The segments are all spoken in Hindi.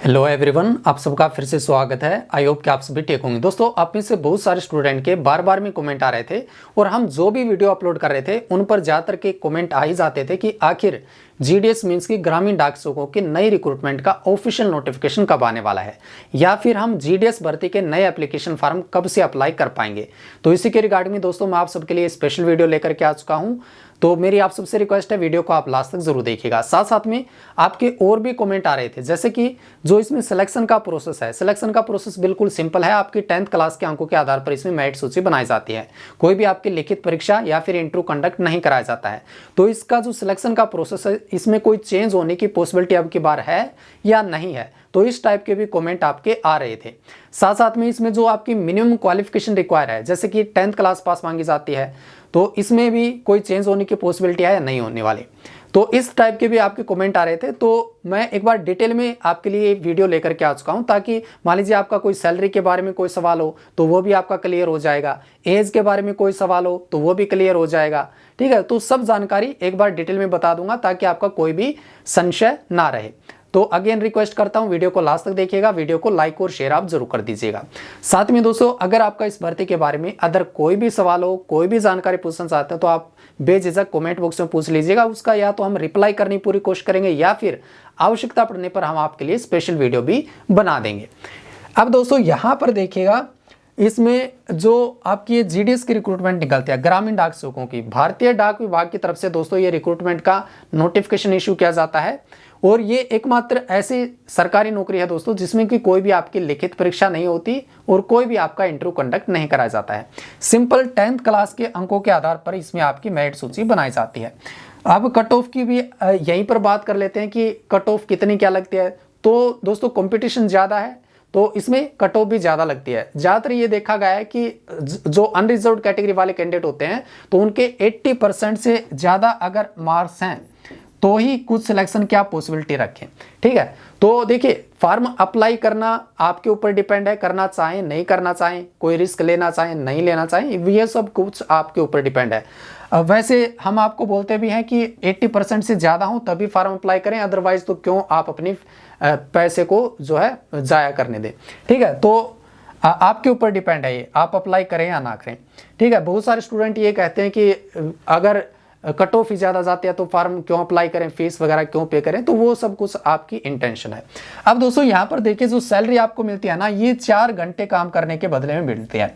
हेलो एवरीवन, आप सबका फिर से स्वागत है। आई होप कि आप सभी ठीक होंगे। दोस्तों, आप में से बहुत सारे स्टूडेंट के बार बार में कमेंट आ रहे थे और हम जो भी वीडियो अपलोड कर रहे थे उन पर ज़्यादातर के कमेंट आ ही जाते थे कि आखिर जीडीएस मींस की ग्रामीण डाक सेवकों की नई रिक्रूटमेंट का ऑफिशियल नोटिफिकेशन कब आने वाला है, या फिर हम जीडीएस भर्ती के नए एप्लीकेशन फॉर्म कब से अप्लाई कर पाएंगे। तो इसी के रिगार्डिंग में दोस्तों मैं आप सबके लिए स्पेशल वीडियो लेकर के आ चुका हूँ। तो मेरी आप सबसे रिक्वेस्ट है, वीडियो को आप लास्ट तक जरूर देखिएगा। साथ साथ में आपके और भी कमेंट आ रहे थे, जैसे कि जो इसमें सिलेक्शन का प्रोसेस है। सिलेक्शन का प्रोसेस बिल्कुल सिंपल है। आपकी 10th क्लास के अंकों के आधार पर इसमें मेरिट सूची बनाई जाती है। कोई भी आपकी लिखित परीक्षा या फिर इंटरव्यू कंडक्ट नहीं कराया जाता है। तो इसका जो सिलेक्शन का प्रोसेस है, इसमें कोई चेंज होने की पॉसिबिलिटी अब की बार है या नहीं है। तो इस टाइप के भी कमेंट आपके आ रहे थे। साथ साथ में इसमें जो आपकी मिनिमम क्वालिफिकेशन रिक्वायर है, जैसे कि 10th क्लास पास मांगी जाती है, तो इसमें भी कोई चेंज होने की पॉसिबिलिटी है या नहीं होने वाली। तो इस टाइप के भी आपके कमेंट आ रहे थे। तो मैं एक बार डिटेल में आपके लिए वीडियो लेकर के आ चुका हूं, ताकि मान लीजिए आपका कोई सैलरी के बारे में कोई सवाल हो तो वो भी आपका क्लियर हो जाएगा। एज के बारे में कोई सवाल हो तो वो भी क्लियर हो जाएगा। ठीक है, तो सब जानकारी एक बार डिटेल में बता दूंगा ताकि आपका कोई भी संशय ना रहे। तो अगेन रिक्वेस्ट करता हूं, वीडियो को लास्ट तक देखिएगा। वीडियो को लाइक और शेयर आप जरूर कर दीजिएगा। साथ में दोस्तों, अगर आपका इस भर्ती के बारे में अदर कोई भी सवाल हो, कोई भी जानकारी पूछना चाहते हैं, तो आप बेझिझक कमेंट बॉक्स में पूछ लीजिएगा। उसका या तो हम रिप्लाई करने की पूरी कोशिश करेंगे या फिर आवश्यकता पड़ने पर हम आपके लिए स्पेशल वीडियो भी बना देंगे। अब दोस्तों यहां पर देखिएगा, इसमें जो आपकी जीडीएस की रिक्रूटमेंट निकलती है ग्रामीण डाक सेवकों की, भारतीय डाक विभाग की तरफ से दोस्तों ये रिक्रूटमेंट का नोटिफिकेशन इशू किया जाता है। और ये एकमात्र ऐसी सरकारी नौकरी है दोस्तों जिसमें कि कोई भी आपकी लिखित परीक्षा नहीं होती और कोई भी आपका इंटरव्यू कंडक्ट नहीं कराया जाता है। सिंपल 10th क्लास के अंकों के आधार पर इसमें आपकी मेरिट सूची बनाई जाती है। अब कट ऑफ की भी यहीं पर बात कर लेते हैं कि कट ऑफ कितनी क्या लगती है। तो दोस्तों कंपटीशन ज़्यादा है तो इसमें कट ऑफ भी ज़्यादा लगती है। ज़्यादातर ये देखा गया है कि जो अनरिजर्व कैटेगरी वाले कैंडिडेट होते हैं तो उनके 80% से ज़्यादा अगर मार्क्स हैं तो ही कुछ सिलेक्शन की आप पॉसिबिलिटी रखें। ठीक है, तो देखिए फॉर्म अप्लाई करना आपके ऊपर डिपेंड है, करना चाहें नहीं करना चाहें, कोई रिस्क लेना चाहें नहीं लेना चाहें, ये सब कुछ आपके ऊपर डिपेंड है। वैसे हम आपको बोलते भी हैं कि 80% से ज़्यादा हो तभी फॉर्म अप्लाई करें, अदरवाइज तो क्यों आप अपनी पैसे को जो है जाया करने दें। ठीक है, तो आपके ऊपर डिपेंड है ये, आप अप्लाई करें या ना करें। ठीक है, बहुत सारे स्टूडेंट ये कहते हैं कि अगर कट ऑफ ही ज़्यादा जाती है तो फॉर्म क्यों अप्लाई करें, फीस वगैरह क्यों पे करें, तो वो सब कुछ आपकी इंटेंशन है। अब दोस्तों यहाँ पर देखिए, जो सैलरी आपको मिलती है ना, ये 4 घंटे काम करने के बदले में मिलती है।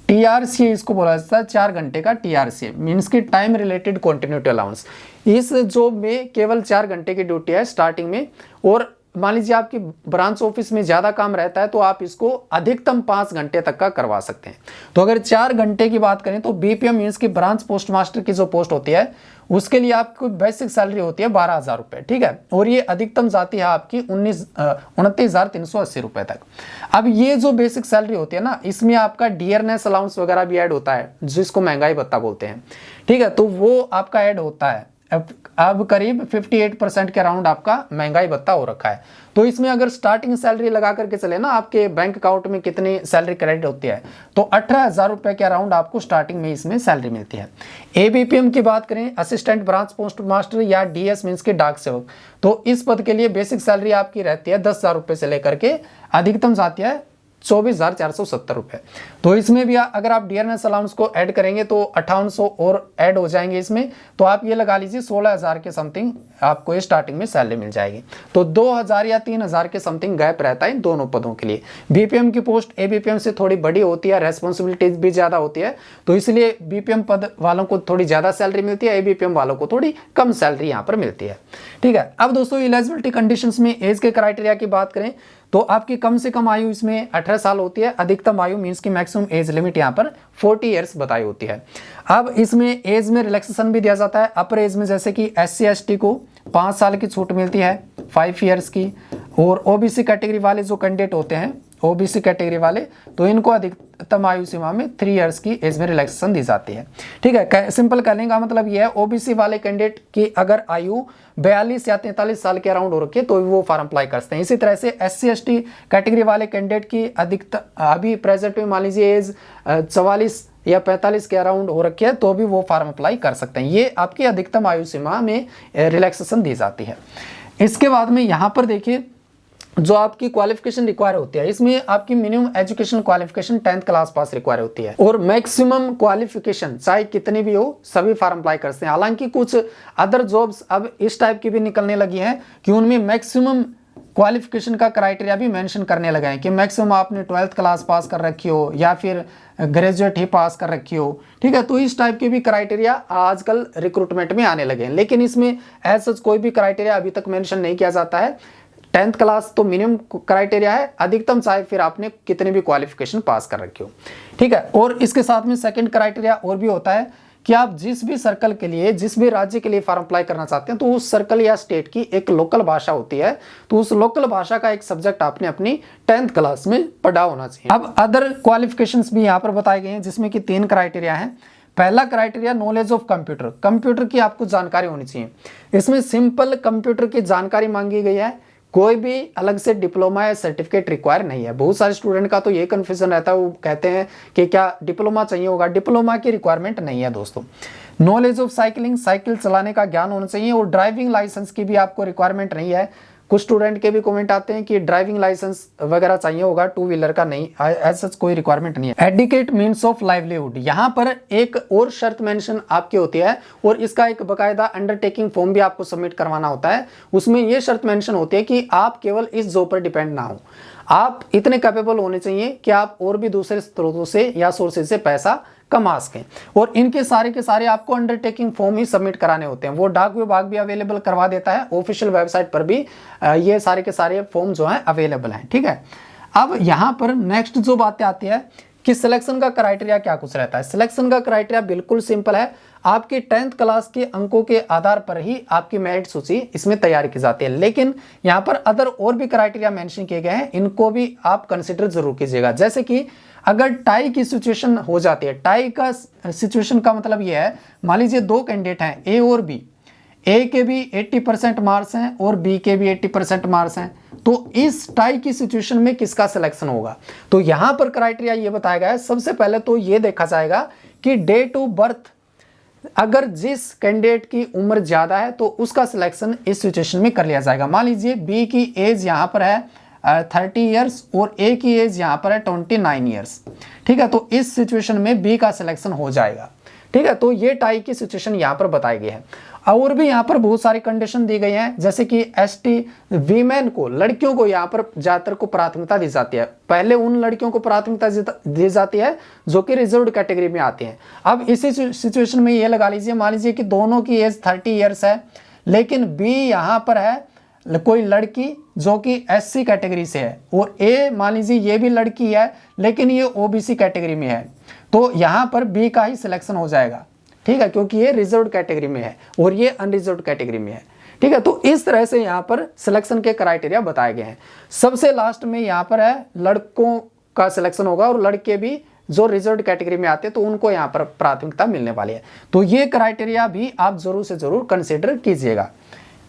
टीआरसी इसको बोला जाता है, 4 घंटे का टीआरसी मीन्स की टाइम रिलेटेड कंटिन्यूटी अलाउंस। इस जॉब में केवल 4 घंटे की ड्यूटी है स्टार्टिंग में, और मान लीजिए आपकी ब्रांच ऑफिस में ज़्यादा काम रहता है तो आप इसको अधिकतम 5 घंटे तक का करवा सकते हैं। तो अगर 4 घंटे की बात करें तो बीपीएम मीन्स की ब्रांच पोस्ट मास्टर की जो पोस्ट होती है उसके लिए आपको बेसिक सैलरी होती है 12,000 रुपये। ठीक है, और ये अधिकतम जाती है आपकी 29,380 रुपये तक। अब ये जो बेसिक सैलरी होती है ना, इसमें आपका डियरनेस अलाउंस वगैरह भी ऐड होता है, जिसको महंगाई भत्ता बोलते हैं। ठीक है, तो वो आपका ऐड होता है। अब करीब 58% के अराउंड आपका महंगाई भत्ता हो रखा है। तो इसमें अगर स्टार्टिंग सैलरी लगा करके चले ना, आपके बैंक अकाउंट में कितनी सैलरी क्रेडिट होती है, तो 18,000 रुपये के अराउंड आपको स्टार्टिंग में इसमें सैलरी मिलती है। एबीपीएम की बात करें, असिस्टेंट ब्रांच पोस्ट मास्टर या डीएस मीन्स के डाक सेवक, तो इस पद के लिए बेसिक सैलरी आपकी रहती है 10,000 रुपये से लेकर के अधिकतम जाती है 24,470 रुपये। तो इसमें भी अगर आप डियरनेस अलाउंस को ऐड करेंगे तो 5800 और ऐड हो जाएंगे इसमें, तो आप ये लगा लीजिए 16,000 के समथिंग आपको ये स्टार्टिंग में सैलरी मिल जाएगी। तो 2,000 या 3,000 के समथिंग गैप रहता है इन दोनों पदों के लिए। बीपीएम की पोस्ट एबीपीएम से थोड़ी बड़ी होती है, रेस्पॉन्सिबिलिटीज भी ज़्यादा होती है, तो इसलिए बीपीएम पद वालों को थोड़ी ज़्यादा सैलरी मिलती है, एबीपीएम वालों को थोड़ी कम सैलरी यहाँ पर मिलती है। ठीक है, अब दोस्तों एलिजिबिलिटी कंडीशंस में एज के क्राइटेरिया की बात करें तो आपकी कम से कम आयु इसमें 18 साल होती है, अधिकतम आयु मीन्स की मैक्सिमम एज लिमिट यहाँ पर 40 ईयर्स बताई होती है। अब इसमें एज में रिलैक्सेशन भी दिया जाता है। अपर एज में जैसे कि SC/ST को 5 साल की छूट मिलती है 5 ईयर्स की, और ओबीसी कैटेगरी वाले जो कैंडिडेट होते हैं, ओबीसी कैटेगरी वाले, तो इनको अधिकतम आयु सीमा में 3 इयर्स की एज में रिलैक्सेशन दी जाती है। ठीक है, सिंपल करने का मतलब यह है, ओबीसी वाले कैंडिडेट की अगर आयु 42 या 43 साल के अराउंड हो रखी है तो वो फॉर्म अप्लाई कर सकते हैं। इसी तरह से SC/ST कैटेगरी वाले कैंडिडेट की अधिकतम अभी प्रेजेंट में मान लीजिए एज 44 या 45 के अराउंड हो रखी है तो भी वो फॉर्म अप्लाई कर सकते हैं। ये आपकी अधिकतम आयु सीमा में रिलैक्सेशन दी जाती है। इसके बाद में यहाँ पर देखिए जो आपकी क्वालिफिकेशन रिक्वायर होती है, इसमें आपकी minimum education qualification 10th class pass require होती है और मैक्सिमम क्वालिफिकेशन चाहे कितनी भी हो सभी फॉर्म अप्लाई करते हैं। हालांकि कुछ अदर जॉब्स अब इस टाइप की भी निकलने लगी हैं कि उनमें मैक्सिमम क्वालिफिकेशन का क्राइटेरिया भी मेंशन करने लगे हैं कि मैक्सिमम आपने 12th क्लास पास कर रखी हो या फिर ग्रेजुएट ही पास कर रखी हो। ठीक है, तो इस टाइप के भी क्राइटेरिया आजकल रिक्रूटमेंट में आने लगे हैं, लेकिन इसमें एज सच कोई भी क्राइटेरिया अभी तक मेंशन नहीं किया जाता है। 10th क्लास तो मिनिमम क्राइटेरिया है, अधिकतम चाहे फिर आपने कितने भी क्वालिफिकेशन पास कर रखी हो। ठीक है, और इसके साथ में सेकंड क्राइटेरिया और भी होता है कि आप जिस भी सर्कल के लिए, जिस भी राज्य के लिए फॉर्म अप्लाई करना चाहते हैं, तो उस सर्कल या स्टेट की एक लोकल भाषा होती है, तो उस लोकल भाषा का एक सब्जेक्ट आपने अपनी 10th क्लास में पढ़ा होना चाहिए। अब अदर क्वालिफिकेशंस भी यहाँ पर बताए गए हैं, जिसमें कि 3 क्राइटेरिया हैं। पहला criteria knowledge of computer, computer की आपको जानकारी होनी चाहिए। इसमें सिंपल कंप्यूटर की जानकारी मांगी गई है, कोई भी अलग से डिप्लोमा या सर्टिफिकेट रिक्वायर नहीं है। बहुत सारे स्टूडेंट का तो ये कंफ्यूजन रहता है, वो कहते हैं कि क्या डिप्लोमा चाहिए होगा, डिप्लोमा की रिक्वायरमेंट नहीं है दोस्तों। नॉलेज ऑफ साइकिलिंग, साइकिल चलाने का ज्ञान होना चाहिए, और ड्राइविंग लाइसेंस की भी आपको रिक्वायरमेंट नहीं है। कुछ स्टूडेंट के भी कमेंट आते हैं कि ड्राइविंग लाइसेंस वगैरह चाहिए होगा, 2 व्हीलर का नहीं, एज सच कोई रिक्वायरमेंट नहीं है। एडुकेट मीन्स ऑफ लाइवलीहुड, यहाँ पर एक और शर्त मेंशन आपकी होती है, और इसका एक बकायदा अंडरटेकिंग फॉर्म भी आपको सबमिट करवाना होता है। उसमें यह शर्त मेंशन होती है कि आप केवल इस जॉब पर डिपेंड ना हो, आप इतने कैपेबल होने चाहिए कि आप और भी दूसरे स्रोतों से या सोर्सेज से पैसा कमा सकें। और इनके सारे के सारे आपको अंडरटेकिंग फॉर्म ही सबमिट कराने होते हैं, वो डाक विभाग भी अवेलेबल करवा देता है, ऑफिशियल वेबसाइट पर भी ये सारे के सारे फॉर्म जो हैं अवेलेबल हैं। ठीक है, अब यहाँ पर नेक्स्ट जो बातें आती है कि सिलेक्शन का क्राइटेरिया क्या कुछ रहता है। सिलेक्शन का क्राइटेरिया बिल्कुल सिंपल है, आपके 10th क्लास के अंकों के आधार पर ही आपकी मेरिट सूची इसमें तैयार की जाती है। लेकिन यहाँ पर अदर और भी क्राइटेरिया मेंशन किए गए हैं, इनको भी आप कंसिडर जरूर कीजिएगा। जैसे कि अगर टाई की सिचुएशन हो जाती है, टाई का सिचुएशन का मतलब यह है, मान लीजिए 2 कैंडिडेट हैं ए और बी, ए के भी 80% मार्क्स हैं और बी के भी 80% मार्क्स हैं, तो इस टाई की सिचुएशन में किसका सिलेक्शन होगा। तो यहां पर क्राइटेरिया ये बताया गया है, सबसे पहले तो ये देखा जाएगा कि डेट ऑफ बर्थ, अगर जिस कैंडिडेट की उम्र ज्यादा है तो उसका सिलेक्शन इस सिचुएशन में कर लिया जाएगा। मान लीजिए बी की एज यहां पर है 30 ईयर्स और ए की एज यहां पर है 29 ईयर्स। ठीक है, तो इस सिचुएशन में बी का सिलेक्शन हो जाएगा। ठीक है, तो ये टाई की सिचुएशन यहां पर बताई गई है। और भी यहाँ पर बहुत सारी कंडीशन दी गई हैं, जैसे कि एसटी वीमेन को, लड़कियों को यहाँ पर ज्यादातर को प्राथमिकता दी जाती है। पहले उन लड़कियों को प्राथमिकता दी जाती है जो कि रिजर्व्ड कैटेगरी में आती हैं। अब इसी सिचुएशन में ये लगा लीजिए, मान लीजिए कि दोनों की एज 30 ईयर्स है, लेकिन बी यहाँ पर है कोई लड़की जो कि एससी कैटेगरी से है, और ए मान लीजिए ये भी लड़की है लेकिन ये ओबीसी कैटेगरी में है, तो यहाँ पर बी का ही सिलेक्शन हो जाएगा। ठीक है, क्योंकि ये रिजर्व्ड कैटेगरी में है और ये अनरिजर्व्ड कैटेगरी में है। ठीक है, तो इस तरह से यहाँ पर सिलेक्शन के क्राइटेरिया बताए गए हैं। सबसे लास्ट में यहाँ पर है लड़कों का सिलेक्शन होगा, और लड़के भी जो रिजर्व्ड कैटेगरी में आते हैं तो उनको यहाँ पर प्राथमिकता मिलने वाली है। तो ये क्राइटेरिया भी आप जरूर से जरूर कंसिडर कीजिएगा।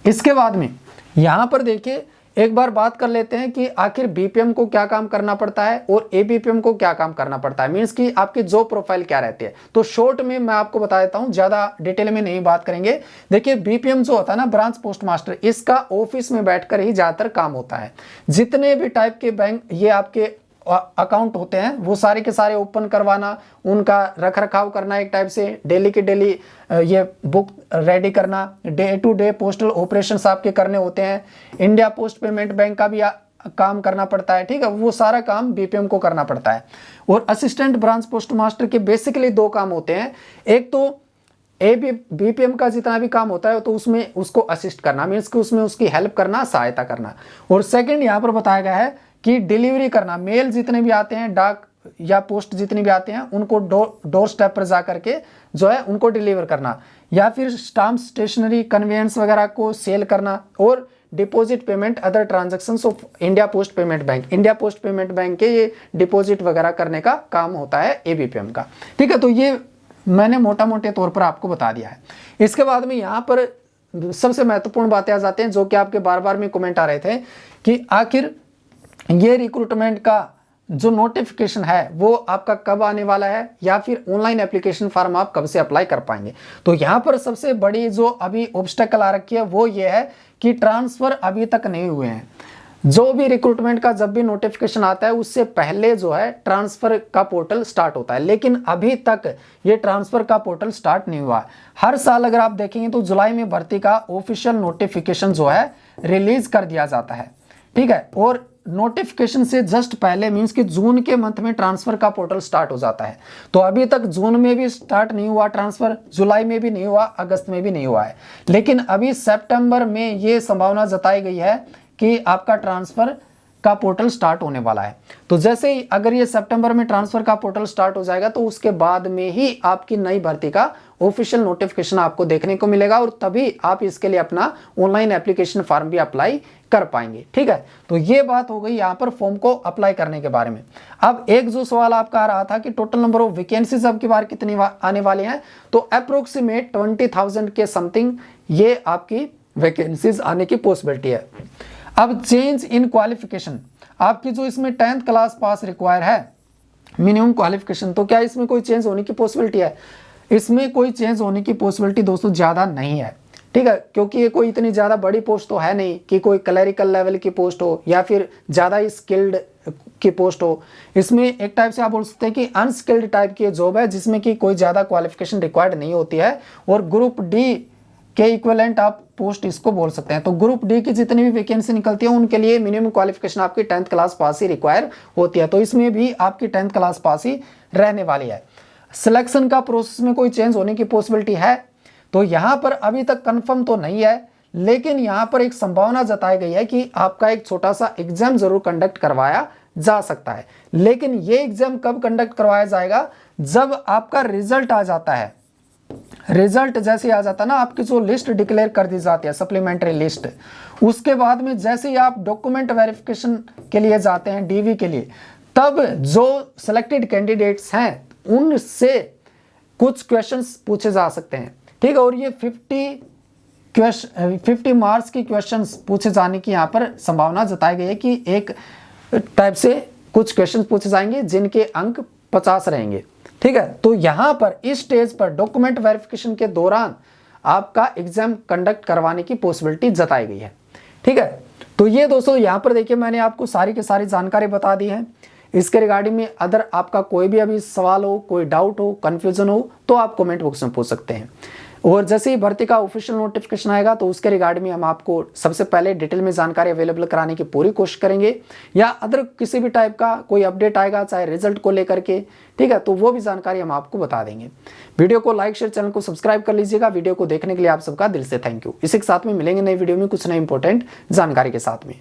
इसके बाद में यहाँ पर देखिए, एक बार बात कर लेते हैं कि आखिर बीपीएम को क्या काम करना पड़ता है और एबीपीएम को क्या काम करना पड़ता है, मींस कि आपकी जॉब प्रोफाइल क्या रहती है। तो शॉर्ट में मैं आपको बता देता हूं, ज्यादा डिटेल में नहीं बात करेंगे। देखिए, बीपीएम जो होता है ना, ब्रांच पोस्ट मास्टर, इसका ऑफिस में बैठकर ही ज्यादातर काम होता है। जितने भी टाइप के बैंक ये आपके अकाउंट होते हैं वो सारे के सारे ओपन करवाना, उनका रख रखाव करना, एक टाइप से डेली के डेली ये बुक रेडी करना, day to day postal operations आपके करने होते हैं। इंडिया पोस्ट पेमेंट बैंक का भी काम करना पड़ता है। ठीक है, वो सारा काम बीपीएम को करना पड़ता है। और असिस्टेंट ब्रांच पोस्ट मास्टर के बेसिकली 2 काम होते हैं, एक तो बीपीएम का जितना भी काम होता है तो उसमें उसको असिस्ट करना, मीन्स कि उसमें उसकी हेल्प करना, सहायता करना। और सेकंड यहाँ पर बताया गया है कि डिलीवरी करना, मेल जितने भी आते हैं, डाक या पोस्ट जितने भी आते हैं, उनको डोर स्टेप पर जा करके जो है उनको डिलीवर करना, या फिर स्टाम्प स्टेशनरी कन्वेंस वगैरह को सेल करना, और deposit payment other transactions of India post payment bank, India post payment bank के ये डिपॉजिट वगैरह करने का काम होता है एबीपीएम का। ठीक है, तो ये मैंने मोटा मोटे तौर पर आपको बता दिया है। इसके बाद में यहाँ पर सबसे महत्वपूर्ण बातें आ जाते हैं, जो कि आपके बार बार में कमेंट आ रहे थे कि आखिर ये रिक्रूटमेंट का जो नोटिफिकेशन है वो आपका कब आने वाला है, या फिर ऑनलाइन एप्लीकेशन फॉर्म आप कब से अप्लाई कर पाएंगे। तो यहाँ पर सबसे बड़ी जो अभी ऑब्स्टेकल आ रखी है वो ये है कि ट्रांसफर अभी तक नहीं हुए हैं। जो भी रिक्रूटमेंट का जब भी नोटिफिकेशन आता है उससे पहले जो है ट्रांसफर का पोर्टल स्टार्ट होता है, लेकिन अभी तक ये ट्रांसफर का पोर्टल स्टार्ट नहीं हुआ है। हर साल अगर आप देखेंगे तो जुलाई में भर्ती का ऑफिशियल नोटिफिकेशन जो है रिलीज कर दिया जाता है, ठीक है। और नोटिफिकेशन से जस्ट पहले मींस कि जून के मंथ में ट्रांसफर का पोर्टल स्टार्ट हो जाता है। तो अभी तक जून में भी स्टार्ट नहीं हुआ ट्रांसफर, जुलाई में भी नहीं हुआ, अगस्त में भी नहीं हुआ है, लेकिन अभी सितंबर में ये संभावना जताई गई है कि आपका ट्रांसफर का पोर्टल स्टार्ट होने वाला है। तो जैसे ही अगर ये सितंबर में ट्रांसफर का पोर्टल स्टार्ट हो जाएगा तो उसके बाद में ही आपकी नई भर्ती का ऑफिशियल नोटिफिकेशन आपको देखने को मिलेगा और तभी आप इसके लिए अपना ऑनलाइन एप्लीकेशन फॉर्म भी अप्लाई कर पाएंगे, ठीक है। तो ये बात हो गई यहाँ पर फॉर्म को अप्लाई करने के बारे में। अब एक जो सवाल आपका आ रहा था कि टोटल नंबर ऑफ वैकेंसीज अब की बार कितनी आने वाली हैं, तो अप्रोक्सीमेट 20,000 के समथिंग ये आपकी वैकेंसीज आने की पॉसिबिलिटी है। अब चेंज इन क्वालिफिकेशन, आपकी जो इसमें 10th क्लास पास रिक्वायर है मिनिमम क्वालिफिकेशन, तो क्या इसमें कोई चेंज होने की पॉसिबिलिटी है? इसमें कोई चेंज होने की पॉसिबिलिटी दोस्तों ज़्यादा नहीं है, ठीक है, क्योंकि ये कोई इतनी ज़्यादा बड़ी पोस्ट तो है नहीं कि कोई क्लरिकल लेवल की पोस्ट हो या फिर ज़्यादा स्किल्ड की पोस्ट हो। इसमें एक टाइप से आप बोल सकते हैं कि अनस्किल्ड टाइप की जॉब है जिसमें कि कोई ज़्यादा क्वालिफिकेशन रिक्वायर्ड नहीं होती है, और ग्रुप डी के इक्विवेलेंट आप पोस्ट इसको बोल सकते हैं। तो ग्रुप डी की जितनी भी वैकेंसी निकलती है उनके लिए मिनिमम क्वालिफिकेशन आपकी 10th क्लास पास ही रिक्वायर होती है, तो इसमें भी आपकी 10th क्लास पास ही रहने वाली है। सिलेक्शन का प्रोसेस में कोई चेंज होने की पॉसिबिलिटी है, तो यहाँ पर अभी तक कंफर्म तो नहीं है, लेकिन यहाँ पर एक संभावना जताई गई है कि आपका एक छोटा सा एग्जाम जरूर कंडक्ट करवाया जा सकता है। लेकिन ये एग्जाम कब कंडक्ट करवाया जाएगा? जब आपका रिजल्ट आ जाता है। रिजल्ट जैसे आ जाता है ना, आपकी जो लिस्ट डिक्लेयर कर दी जाती है सप्लीमेंट्री लिस्ट, उसके बाद में जैसे ही आप डॉक्यूमेंट वेरिफिकेशन के लिए जाते हैं डीवी के लिए, तब जो सिलेक्टेड कैंडिडेट्स हैं उनसे कुछ क्वेश्चंस पूछे जा सकते हैं, ठीक है। और ये 50 मार्क्स की क्वेश्चंस पूछे जाने की यहाँ पर संभावना जताई गई है कि एक टाइप से कुछ क्वेश्चंस पूछे जाएंगे जिनके अंक 50 रहेंगे, ठीक है। तो यहाँ पर इस स्टेज पर डॉक्यूमेंट वेरिफिकेशन के दौरान आपका एग्जाम कंडक्ट करवाने की पॉसिबिलिटी जताई गई है, ठीक है। तो ये दोस्तों यहाँ पर देखिए मैंने आपको सारी की सारी जानकारी बता दी है। इसके रिगार्डिंग में अगर आपका कोई भी अभी सवाल हो, कोई डाउट हो, कंफ्यूजन हो, तो आप कमेंट बॉक्स में पूछ सकते हैं। और जैसे ही भर्ती का ऑफिशियल नोटिफिकेशन आएगा तो उसके रिगार्ड में हम आपको सबसे पहले डिटेल में जानकारी अवेलेबल कराने की पूरी कोशिश करेंगे, या अदर किसी भी टाइप का कोई अपडेट आएगा चाहे रिजल्ट को लेकर के, ठीक है, तो वो भी जानकारी हम आपको बता देंगे। वीडियो को लाइक शेयर, चैनल को सब्सक्राइब कर लीजिएगा। वीडियो को देखने के लिए आप सबका दिल से थैंक यू। इसी के साथ में मिलेंगे नई वीडियो में कुछ नई इंपॉर्टेंट जानकारी के साथ में।